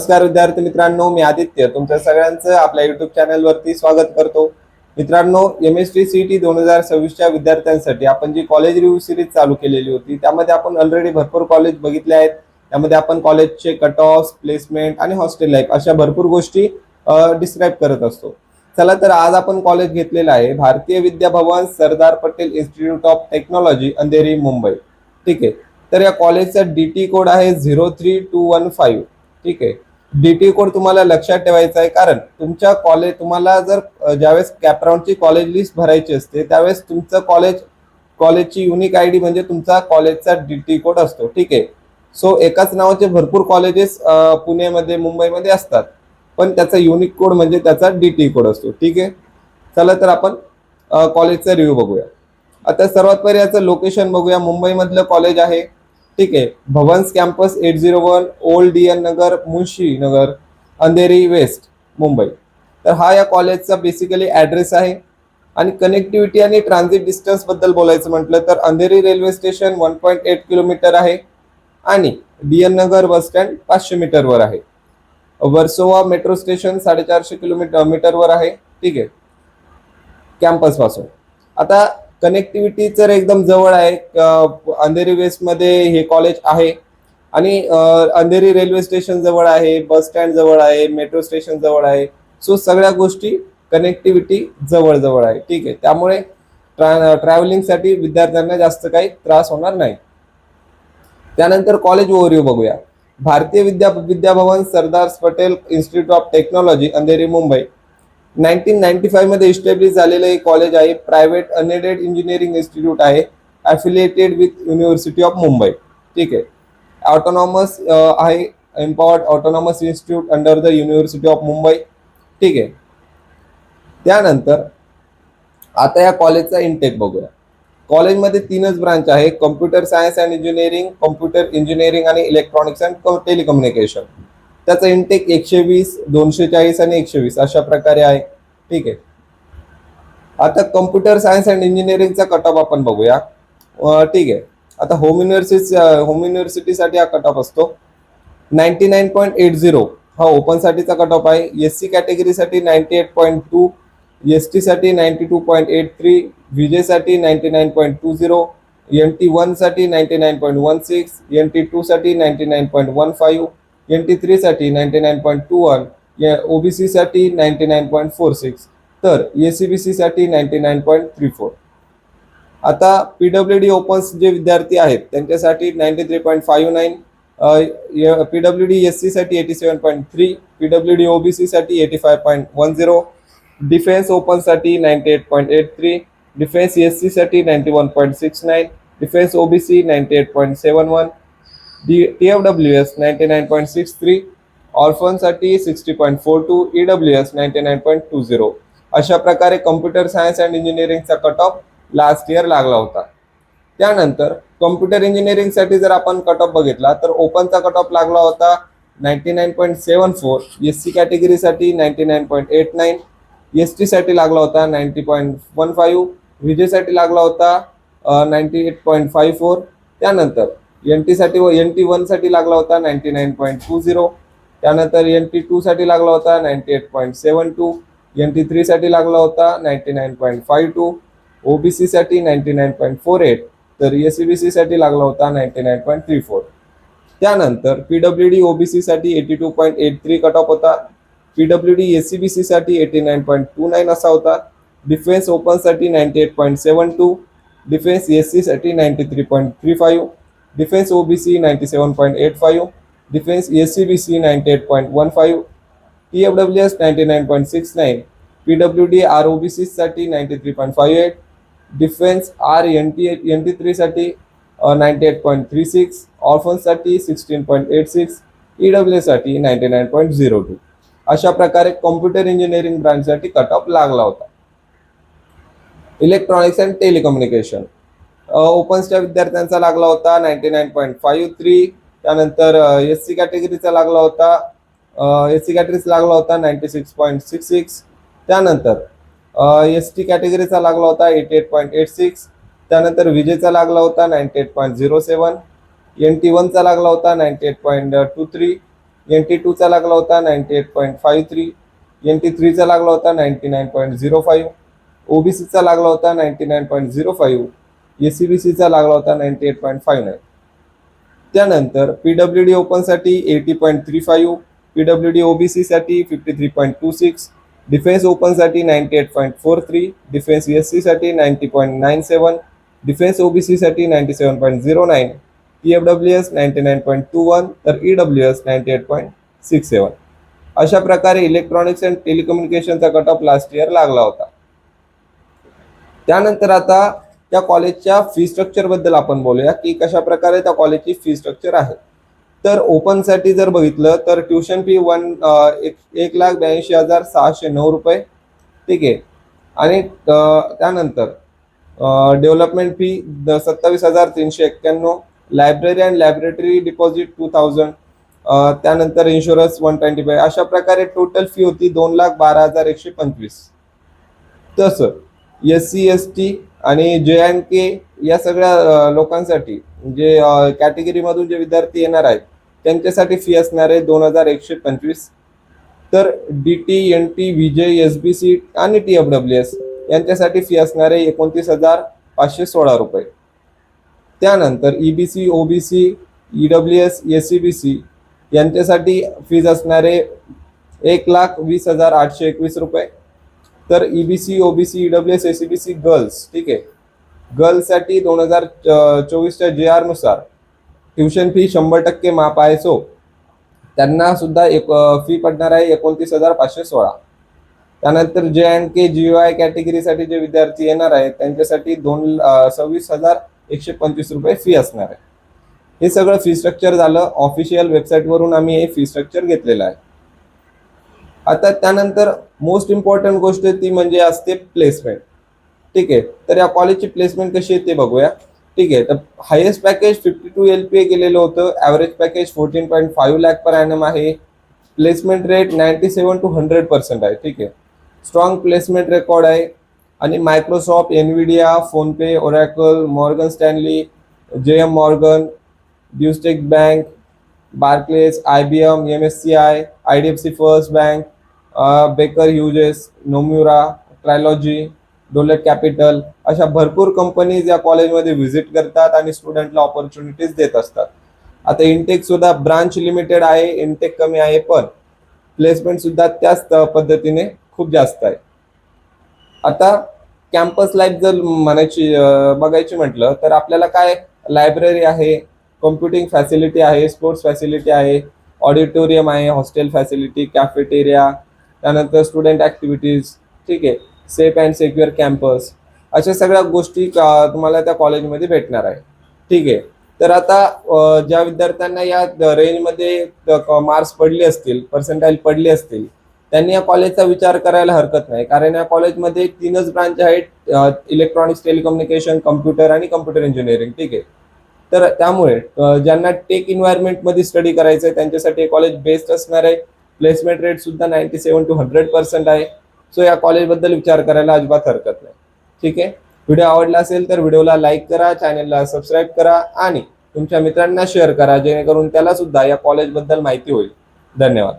नमस्कार विद्यार्थी मित्रांनो, मी आदित्य तुमच्या सगळ्यांचं आपल्या युट्यूब चॅनलवरती स्वागत करतो. मित्रांनो, MST CET 2026च्या विद्यार्थ्यांसाठी आपण जी कॉलेज रिव्ह्यू सिरीज चालू केलेली होती त्यामध्ये आपण ऑलरेडी भरपूर कॉलेज बघितले आहेत. त्यामध्ये आपण कॉलेजचे कट ऑफ, प्लेसमेंट आणि हॉस्टेल लाईफ अशा भरपूर गोष्टी डिस्क्राईब करत असतो. चला तर आज आपण कॉलेज घेतलेलं आहे Bharatiya Vidya Bhavan Sardar Patel institute of technology Andheri Mumbai. ठीक आहे. तर या कॉलेजचा DT कोड आहे 03215. ठीक आहे. DT कोड तुम्हाला लक्षात ठेवायचा आहे, कारण तुमच्या तुम्हाला जर ज्यावेळेस कॅपराऊंडची कॉलेज लिस्ट भरायची असते त्यावेळेस तुमचं कॉलेजची युनिक ID म्हणजे तुमचा कॉलेजचा DT कोड असतो. ठीक आहे. सो एकाच नावाचे भरपूर कॉलेजेस पुण्यामध्ये मुंबईमध्ये असतात, पण त्याचा युनिक कोड म्हणजे त्याचा DT कोड असतो. ठीक आहे. चला तर आपण कॉलेजचा रिव्ह्यू बघूया. आता सर्वात पहिले याचं लोकेशन बघूया. मुंबईमधलं कॉलेज आहे. ठीक आहे. भवन्स कॅम्पस 801 ओल्ड DN नगर, मुंशी नगर, अंधेरी वेस्ट, मुंबई. तर हा या कॉलेजचा बेसिकली ॲड्रेस आहे. आणि कनेक्टिव्हिटी आणि ट्रान्झिट डिस्टन्स बद्दल बोलायचं म्हटलं तर अंधेरी रेल्वे स्टेशन 1.8 किलोमीटर आहे आणि DN नगर बस स्टँड 500 मीटरवर आहे. वर्सोवा मेट्रो स्टेशन 450 मीटरवर आहे. ठीक आहे, कॅम्पस पासून. आता कनेक्टिव्हिटी तर एकदम जवळ आहे. अंधेरी वेस्ट मध्ये हे कॉलेज आहे आणि अंधेरी रेल्वे स्टेशन जवळ आहे, बस स्टँड जवळ आहे, मेट्रो स्टेशन जवळ आहे. सो सगळ्या गोष्टी कनेक्टिव्हिटी जवळ जवळ आहे. ठीक आहे, त्यामुळे ट्रॅव्हलिंगसाठी विद्यार्थ्यांना जास्त काही त्रास होणार नाही. त्यानंतर कॉलेज ओव्हरव्ह्यू बघूया. Bharatiya Vidya Bhavan Sardar Patel institute of technology Andheri Mumbai 1995 मध्ये इस्टॅब्लिश झालेलं एक कॉलेज आहे. प्रायव्हेट अनएडेड इंजिनिअरिंग इन्स्टिट्यूट आहे, affiliated with university of Mumbai. ठीक आहे. ऑटोनॉमस आहे, empowered autonomous institute under the university of Mumbai. ठीक आहे. त्यानंतर आता या कॉलेजचा इनटेक बघूया. कॉलेजमध्ये 3च ब्रांच आहे, computer science and engineering, computer engineering आणि इलेक्ट्रॉनिक्स अँड टेलिकम्युनिकेशन. त्याचा इनटेक 120, 240 आणि 120 अशा प्रकारे आहे. ठीक आहे. आता कम्प्युटर सायन्स अँड इंजिनिअरिंगचा कट ऑफ आपण बघूया. ठीक आहे. आता होम युनिव्हर्सिटीसाठी हा कट ऑफ असतो 99.80. हा ओपन साठीचा कट ऑफ आहे. SC कॅटेगरीसाठी 98.2, ST साठी 92.83, VJ साठी 99.20, NT1 साठी 99.16, NT2 साठी 99.15, NT3 साठी 99.21, OBC साठी 99.46, तर SCBC साठी 99.34. आता PWD ओपन्स जे विद्यार्थी आहेत त्यांच्यासाठी 93.59, PWD SC साठी 87.3, PWD OBC साठी 85.10, डिफेन्स ओपन साठी 98.83, डिफेन्स SC साठी 91.69, डिफेन्स OBC 98.71, TFWS 99.63, ऑर्फन साठी 60.42, EWS 99.20. अशा प्रकारे कम्प्युटर सायन्स अँड इंजिनिअरिंगचा कट ऑफ लास्ट इयर लागला होता. त्यानंतर कम्प्युटर इंजिनिअरिंग साठी जर आपण कट ऑफ बघितला तर ओपनचा कट ऑफ लागला होता 99.74, SC कॅटेगरीसाठी 99.89, ST साठी लागला होता 90.15, VJ साठी लागला होता 98.54. त्यानंतर NT1 साठी लागला होता 99.20, त्यानंतर NT2 साठी लागला होता 98.72, NT3 साठी लागला होता 99.52, OBC साठी 99.48, तर SCBC साठी लागला होता 99.34. त्यानंतर PWD OBC साठी 82.83 कट ऑफ होता. PWD SCBC साठी 89.29 असा होता. डिफेन्स ओपन साठी 98.72, डिफेन्स SC साठी 93.35, defence OBC 97.85, defence SCBC 98.15, TFWS 99.69, PWD ROBC साठी 93.58, डिफेन्स NT3 साठी 98.36, ऑर्फन साठी 16.86, EWS साठी 99.02. अशा प्रकारे कॉम्प्युटर इंजिनिअरिंग ब्रांचसाठी कट ऑफ लागला होता. इलेक्ट्रॉनिक्स अँड टेलिकम्युनिकेशन ओपन्सच्या विद्यार्थ्यांचा लागला होता 99.53. त्यानंतर SC कॅटेगरीचा लागला होता SC कॅटेगरीचा लागला होता 96.66. त्यानंतर ST कॅटेगरीचा लागला होता 88.86. त्यानंतर विजेचा लागला होता 98.07, NT1 चा लागला होता 98.23, NT2 चा लागला होता 98.53, NT3 चा लागला होता 99.05, OBC चा लागला होता 99.05, SCBC चा लागला होता 98.59. त्यानंतर PWD ओपन साठी 80.35, PWD OBC साठी 53.26, डिफेन्स ओपन साठी 98.43, डिफेन्स SC साठी 90.97, डिफेन्स OBC साठी 97.09, TFWS 99.21 तर EWS 98.67. अशा प्रकारे इलेक्ट्रॉनिक्स अँड टेलिकम्युनिकेशनचा कट ऑफ लास्ट इयर लागला होता. त्यानंतर आता त्या कॉलेजच्या फी स्ट्रक्चर बद्दल आपण बोलूया की कशा प्रकारे त्या कॉलेजची फी स्ट्रक्चर आहे. तर ओपन साठी जर बघितलं तर ट्युशन फी 1,82,609 रुपये, ठीक आहे. आणि त्यानंतर development fee 27,391, library and laboratory deposit 2,000, त्यानंतर इन्शुरन्स 125. अशा प्रकारे टोटल फी होती 2,12,125. तसं SC ST आणि JNK या सगळ्या लोकांसाठी जे कॅटेगरीमधून जे विद्यार्थी येणार आहेत त्यांच्यासाठी फी असणार आहे 2,125. तर DT NT VJ SBC आणि TFWS यांच्यासाठी फी असणार आहे 29,516 रुपये. त्यानंतर EBC OBC EWS SCBC यांच्यासाठी फीज असणार आहे 1,20,821 रुपये. तर EBC OBC EWS SCBC girls, ठीक आहे, गर्ल्ससाठी 2024च्या JR नुसार ट्युशन फी 100% माफ आहे. सो त्यांना सुद्धा एक फी पडणार आहे 29,516. त्यानंतर JNK GY कॅटेगरीसाठी जे विद्यार्थी येणार आहेत त्यांच्यासाठी 26,125 रुपये फी असणार आहे. हे सगळं फी स्ट्रक्चर झालं. ऑफिशियल वेबसाईटवरून आम्ही हे फी स्ट्रक्चर घेतलेलं आहे. आता त्यानंतर मोस्ट इम्पॉर्टंट गोष्ट ती म्हणजे असते प्लेसमेंट, ठीक आहे. तर या कॉलेजची प्लेसमेंट कशी आहे ते बघूया, ठीक आहे. तर हायेस्ट पॅकेज 52 LPA गेलेलं होतं. Average package 14.5 lakh per annum आहे. प्लेसमेंट रेट 97 to 100% आहे, ठीक आहे. स्ट्रॉंग प्लेसमेंट रेकॉर्ड आहे. आणि Microsoft, Nvidia, PhonePe, Oracle, Morgan Stanley, JM Morgan, Deutsche Bank, Barclays, IBM, MSCI, IDFC First Bank, Baker Hughes, Nomura, Trilogy, Dolat Capital अशा भरपूर companies या कॉलेजमध्ये व्हिजिट करतात आणि स्टुडंटला ऑपॉर्च्युनिटीज देत असतात. आता इनटेक सुद्धा ब्रांच लिमिटेड आहे, इनटेक कमी आहे, पण प्लेसमेंट सुद्धा त्याच पद्धतीने खूप जास्त आहे. आता कॅम्पस लाईफ जर बघायची म्हटलं तर आपल्याला काय लायब्ररी आहे, कॉम्प्युटिंग फॅसिलिटी आहे, स्पोर्ट्स फॅसिलिटी आहे, ऑडिटोरियम आहे, हॉस्टेल फॅसिलिटी, कॅफेटेरिया, त्यानंतर स्टुडंट ॲक्टिव्हिटीज, ठीक आहे, सेफ अँड सिक्युअर कॅम्पस, अशा सगळ्या गोष्टी तुम्हाला त्या कॉलेजमध्ये भेटणार आहे, ठीक आहे. तर आता ज्या विद्यार्थ्यांना या रेंजमध्ये मार्क्स पडले असतील, पर्सेंटाईल पडले असतील, त्यांनी या कॉलेजचा विचार करायला हरकत नाही. कारण या कॉलेजमध्ये 3च ब्रांच आहेत, इलेक्ट्रॉनिक्स, टेलिकम्युनिकेशन, कम्प्युटर आणि कम्प्युटर इंजिनिअरिंग, ठीक आहे. तर त्यामुळे ज्यांना टेक इन्व्हायरमेंटमध्ये स्टडी करायचं आहे त्यांच्यासाठी हे कॉलेज बेस्ट असणार आहे. प्लेसमेंट रेट सुद्धा 97 to 100% आहे. सो या कॉलेजबद्दल विचार करायला अजिबात हरकत नाही, ठीक आहे. व्हिडिओ आवडला असेल तर व्हिडिओला लाईक करा, चॅनलला सबस्क्राईब करा आणि तुमच्या मित्रांना शेअर करा जेणेकरून त्याला सुद्धा या कॉलेजबद्दल माहिती होईल. धन्यवाद.